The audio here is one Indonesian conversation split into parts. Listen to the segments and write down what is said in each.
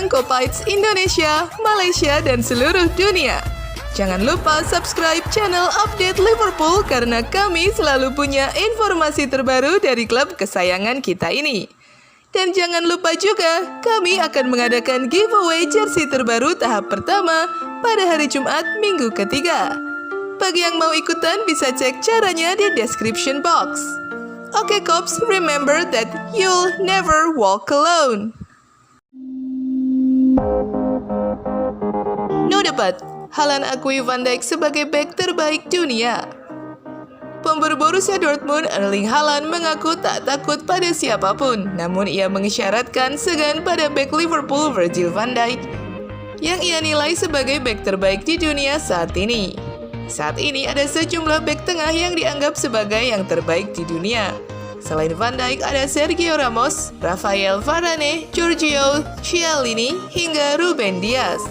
Funkopites Indonesia, Malaysia, dan seluruh dunia. Jangan lupa subscribe channel Update Liverpool karena kami selalu punya informasi terbaru dari klub kesayangan kita ini. Dan jangan lupa juga, kami akan mengadakan giveaway jersey terbaru tahap pertama pada hari Jumat minggu ketiga. Bagi yang mau ikutan bisa cek caranya di description box. Oke Kops, remember that you'll never walk alone. No debat, Haaland akui Van Dijk sebagai bek terbaik dunia. Pemburu Borussia Dortmund Erling Haaland mengaku tak takut pada siapapun, namun ia mengisyaratkan segan pada bek Liverpool Virgil van Dijk yang ia nilai sebagai bek terbaik di dunia saat ini. Saat ini ada sejumlah bek tengah yang dianggap sebagai yang terbaik di dunia. Selain Van Dijk ada Sergio Ramos, Rafael Varane, Giorgio Chiellini, hingga Ruben Dias.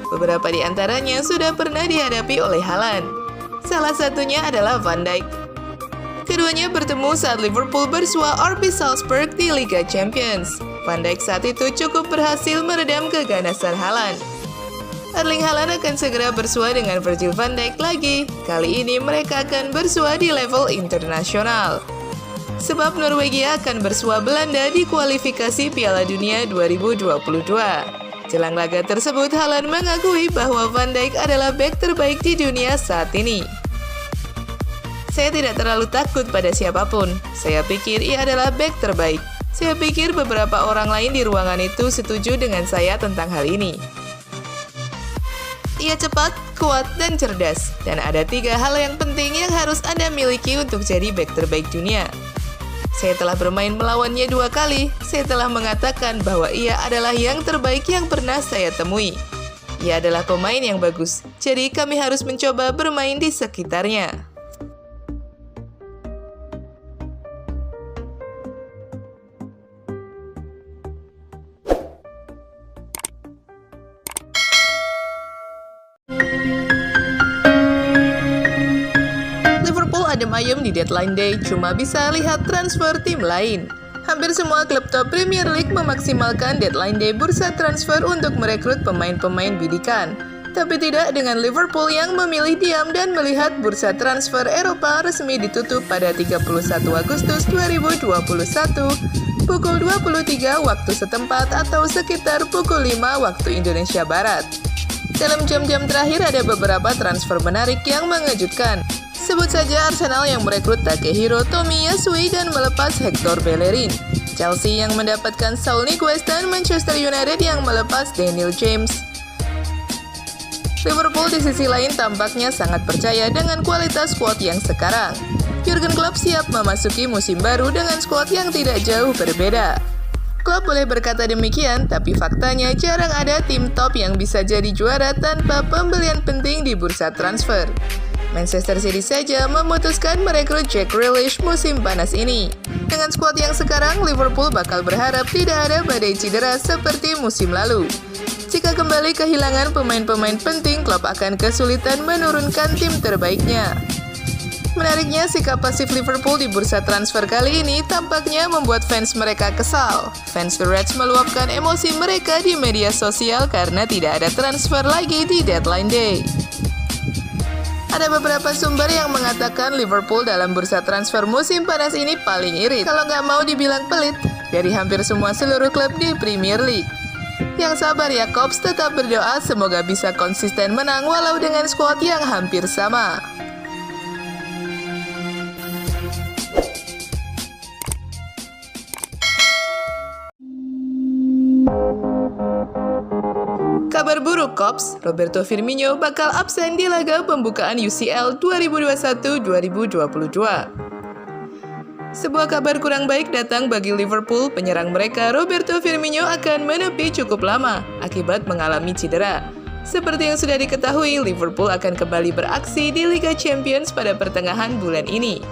Beberapa di antaranya sudah pernah dihadapi oleh Haaland. Salah satunya adalah Van Dijk. Keduanya bertemu saat Liverpool bersua RB Salzburg di Liga Champions. Van Dijk saat itu cukup berhasil meredam keganasan Haaland. Erling Haaland akan segera bersua dengan Virgil van Dijk lagi. Kali ini mereka akan bersua di level internasional. Sebab Norwegia akan bersua Belanda di kualifikasi Piala Dunia 2022. Jelang laga tersebut, Haaland mengakui bahwa Van Dijk adalah bek terbaik di dunia saat ini. Saya tidak terlalu takut pada siapapun. Saya pikir ia adalah bek terbaik. Saya pikir beberapa orang lain di ruangan itu setuju dengan saya tentang hal ini. Ia cepat, kuat, dan cerdas. Dan ada 3 hal yang penting yang harus Anda miliki untuk jadi bek terbaik dunia. Saya telah bermain melawannya 2 kali. Saya telah mengatakan bahwa ia adalah yang terbaik yang pernah saya temui. Ia adalah pemain yang bagus, jadi kami harus mencoba bermain di sekitarnya. Adem ayem di deadline day, cuma bisa lihat transfer tim lain. Hampir semua klub top Premier League memaksimalkan deadline day bursa transfer untuk merekrut pemain-pemain bidikan. Tapi tidak dengan Liverpool yang memilih diam dan melihat bursa transfer Eropa resmi ditutup pada 31 Agustus 2021 pukul 23 waktu setempat atau sekitar pukul 5 waktu Indonesia Barat. Dalam jam-jam terakhir ada beberapa transfer menarik yang mengejutkan. Sebut saja Arsenal yang merekrut Takehiro Tomiyasui dan melepas Hector Bellerin, Chelsea yang mendapatkan Saul Niguez dan Manchester United yang melepas Daniel James. Liverpool di sisi lain tampaknya sangat percaya dengan kualitas skuad yang sekarang. Jurgen Klopp siap memasuki musim baru dengan skuad yang tidak jauh berbeda. Klopp boleh berkata demikian, tapi faktanya jarang ada tim top yang bisa jadi juara tanpa pembelian penting di bursa transfer. Manchester City saja memutuskan merekrut Jack Grealish musim panas ini. Dengan skuad yang sekarang, Liverpool bakal berharap tidak ada badai cedera seperti musim lalu. Jika kembali kehilangan pemain-pemain penting, Klopp akan kesulitan menurunkan tim terbaiknya. Menariknya, sikap pasif Liverpool di bursa transfer kali ini tampaknya membuat fans mereka kesal. Fans The Reds meluapkan emosi mereka di media sosial karena tidak ada transfer lagi di deadline day. Ada beberapa sumber yang mengatakan Liverpool dalam bursa transfer musim panas ini paling irit, kalau nggak mau dibilang pelit, dari hampir semua seluruh klub di Premier League. Yang sabar ya Kops, tetap berdoa semoga bisa konsisten menang walau dengan skuad yang hampir sama. Kabar buruk Kops, Roberto Firmino bakal absen di laga pembukaan UCL 2021-2022. Sebuah kabar kurang baik datang bagi Liverpool. Penyerang mereka Roberto Firmino akan menepi cukup lama akibat mengalami cedera. Seperti yang sudah diketahui, Liverpool akan kembali beraksi di Liga Champions pada pertengahan bulan ini.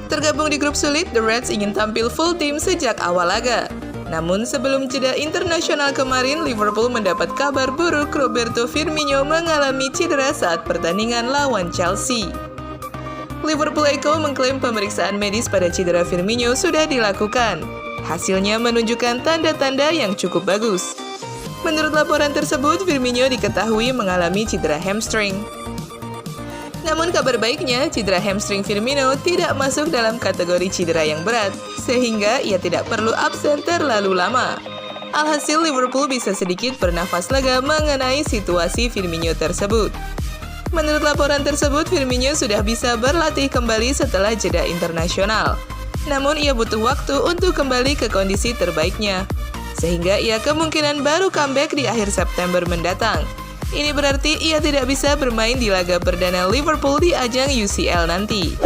Tergabung di grup sulit, The Reds ingin tampil full tim sejak awal laga. Namun sebelum jeda internasional kemarin, Liverpool mendapat kabar buruk Roberto Firmino mengalami cedera saat pertandingan lawan Chelsea. Liverpool Echo mengklaim pemeriksaan medis pada cedera Firmino sudah dilakukan. Hasilnya menunjukkan tanda-tanda yang cukup bagus. Menurut laporan tersebut, Firmino diketahui mengalami cedera hamstring. Namun kabar baiknya, cedera hamstring Firmino tidak masuk dalam kategori cedera yang berat, sehingga ia tidak perlu absen terlalu lama. Alhasil, Liverpool bisa sedikit bernafas lega mengenai situasi Firmino tersebut. Menurut laporan tersebut, Firmino sudah bisa berlatih kembali setelah jeda internasional. Namun ia butuh waktu untuk kembali ke kondisi terbaiknya, sehingga ia kemungkinan baru comeback di akhir September mendatang. Ini berarti ia tidak bisa bermain di laga perdana Liverpool di ajang UCL nanti.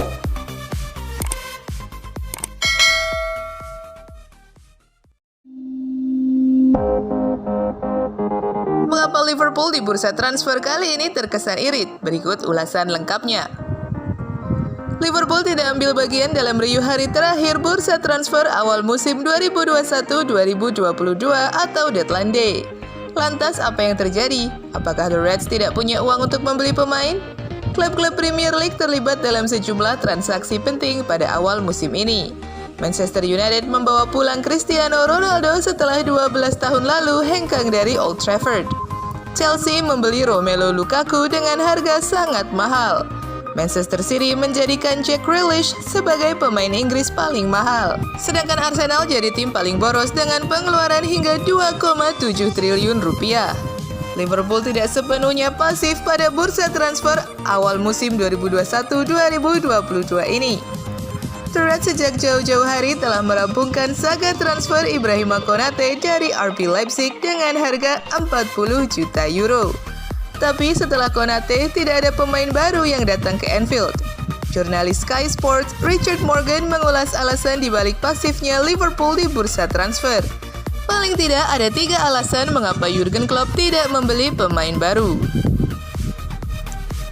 Mengapa Liverpool di bursa transfer kali ini terkesan irit? Berikut ulasan lengkapnya. Liverpool tidak ambil bagian dalam riuh hari terakhir bursa transfer awal musim 2021-2022 atau deadline day. Lantas apa yang terjadi? Apakah The Reds tidak punya uang untuk membeli pemain? Klub-klub Premier League terlibat dalam sejumlah transaksi penting pada awal musim ini. Manchester United membawa pulang Cristiano Ronaldo setelah 12 tahun lalu hengkang dari Old Trafford. Chelsea membeli Romelu Lukaku dengan harga sangat mahal. Manchester City menjadikan Jack Grealish sebagai pemain Inggris paling mahal. Sedangkan Arsenal jadi tim paling boros dengan pengeluaran hingga 2,7 triliun rupiah. Liverpool tidak sepenuhnya pasif pada bursa transfer awal musim 2021-2022 ini. The Reds sejak jauh-jauh hari telah merampungkan saga transfer Ibrahima Konate dari RB Leipzig dengan harga 40 juta euro. Tapi setelah Konate, tidak ada pemain baru yang datang ke Anfield. Jurnalis Sky Sports Richard Morgan mengulas alasan dibalik pasifnya Liverpool di bursa transfer. Paling tidak ada 3 alasan mengapa Jurgen Klopp tidak membeli pemain baru.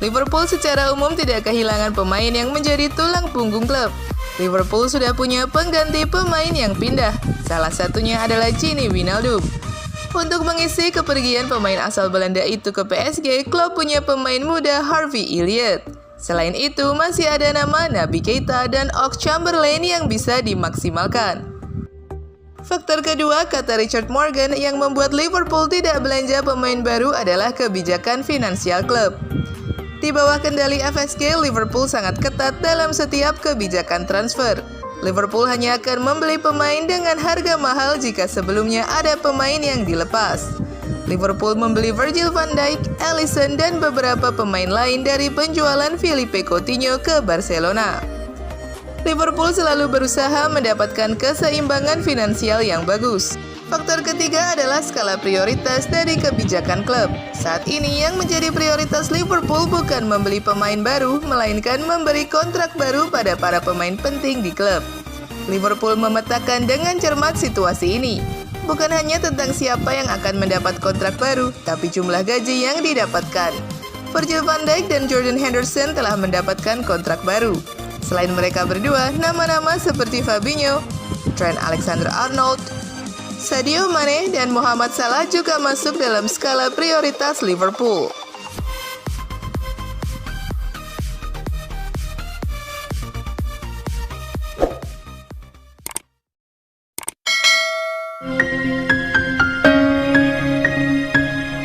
Liverpool secara umum tidak kehilangan pemain yang menjadi tulang punggung klub. Liverpool sudah punya pengganti pemain yang pindah. Salah satunya adalah Gini Wijnaldum. Untuk mengisi kepergian pemain asal Belanda itu ke PSG, Klopp punya pemain muda Harvey Elliott. Selain itu, masih ada nama Naby Keita dan Oxlade-Chamberlain yang bisa dimaksimalkan. Faktor kedua, kata Richard Morgan, yang membuat Liverpool tidak belanja pemain baru adalah kebijakan finansial klub. Di bawah kendali FSG, Liverpool sangat ketat dalam setiap kebijakan transfer. Liverpool hanya akan membeli pemain dengan harga mahal jika sebelumnya ada pemain yang dilepas. Liverpool membeli Virgil van Dijk, Alisson, dan beberapa pemain lain dari penjualan Philippe Coutinho ke Barcelona. Liverpool selalu berusaha mendapatkan keseimbangan finansial yang bagus. Faktor ketiga adalah skala prioritas dari kebijakan klub. Saat ini yang menjadi prioritas Liverpool bukan membeli pemain baru, melainkan memberi kontrak baru pada para pemain penting di klub. Liverpool memetakan dengan cermat situasi ini. Bukan hanya tentang siapa yang akan mendapat kontrak baru, tapi jumlah gaji yang didapatkan. Virgil van Dijk dan Jordan Henderson telah mendapatkan kontrak baru. Selain mereka berdua, nama-nama seperti Fabinho, Trent Alexander-Arnold, Sadio Mane, dan Mohamed Salah juga masuk dalam skala prioritas Liverpool.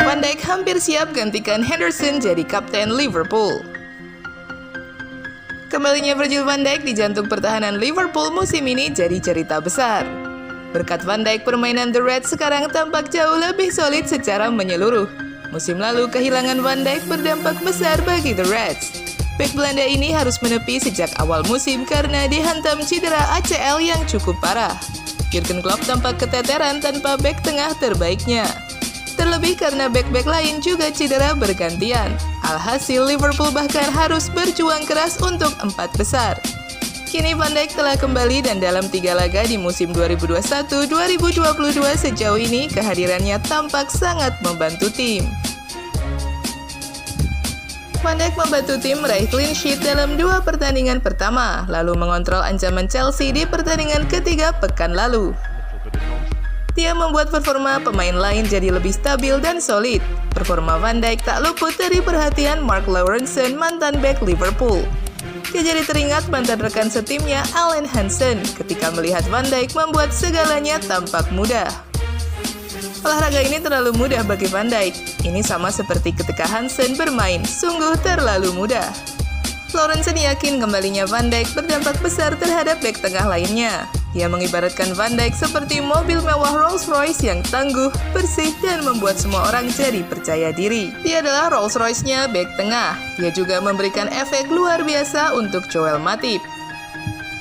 Van Dijk hampir siap gantikan Henderson jadi kapten Liverpool. Kembalinya Virgil van Dijk di jantung pertahanan Liverpool musim ini jadi cerita besar. Berkat Van Dijk, permainan The Reds sekarang tampak jauh lebih solid secara menyeluruh. Musim lalu, kehilangan Van Dijk berdampak besar bagi The Reds. Bek Belanda ini harus menepi sejak awal musim karena dihantam cedera ACL yang cukup parah. Jurgen Klopp tampak keteteran tanpa bek tengah terbaiknya. Terlebih karena bek-bek lain juga cedera bergantian. Alhasil, Liverpool bahkan harus berjuang keras untuk 4 besar. Kini Van Dijk telah kembali dan dalam 3 laga di musim 2021-2022 sejauh ini kehadirannya tampak sangat membantu tim. Van Dijk membantu tim meraih clean sheet dalam 2 pertandingan pertama, lalu mengontrol ancaman Chelsea di pertandingan ketiga pekan lalu. Dia membuat performa pemain lain jadi lebih stabil dan solid. Performa Van Dijk tak luput dari perhatian Mark Lawrenson, mantan bek Liverpool. Dia jadi teringat mantan rekan setimnya Alan Hansen ketika melihat Van Dijk membuat segalanya tampak mudah. Olahraga ini terlalu mudah bagi Van Dijk. Ini sama seperti ketika Hansen bermain, sungguh terlalu mudah. Lawrenson yakin kembalinya Van Dijk berdampak besar terhadap bek tengah lainnya. Ia mengibaratkan Van Dijk seperti mobil mewah Rolls-Royce yang tangguh, bersih, dan membuat semua orang jadi percaya diri. Dia adalah Rolls-Royce-nya bek tengah. Dia juga memberikan efek luar biasa untuk Joel Matip.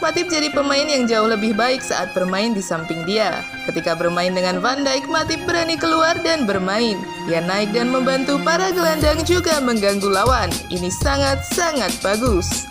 Matip jadi pemain yang jauh lebih baik saat bermain di samping dia. Ketika bermain dengan Van Dijk, Matip berani keluar dan bermain. Dia naik dan membantu para gelandang juga mengganggu lawan. Ini sangat-sangat bagus.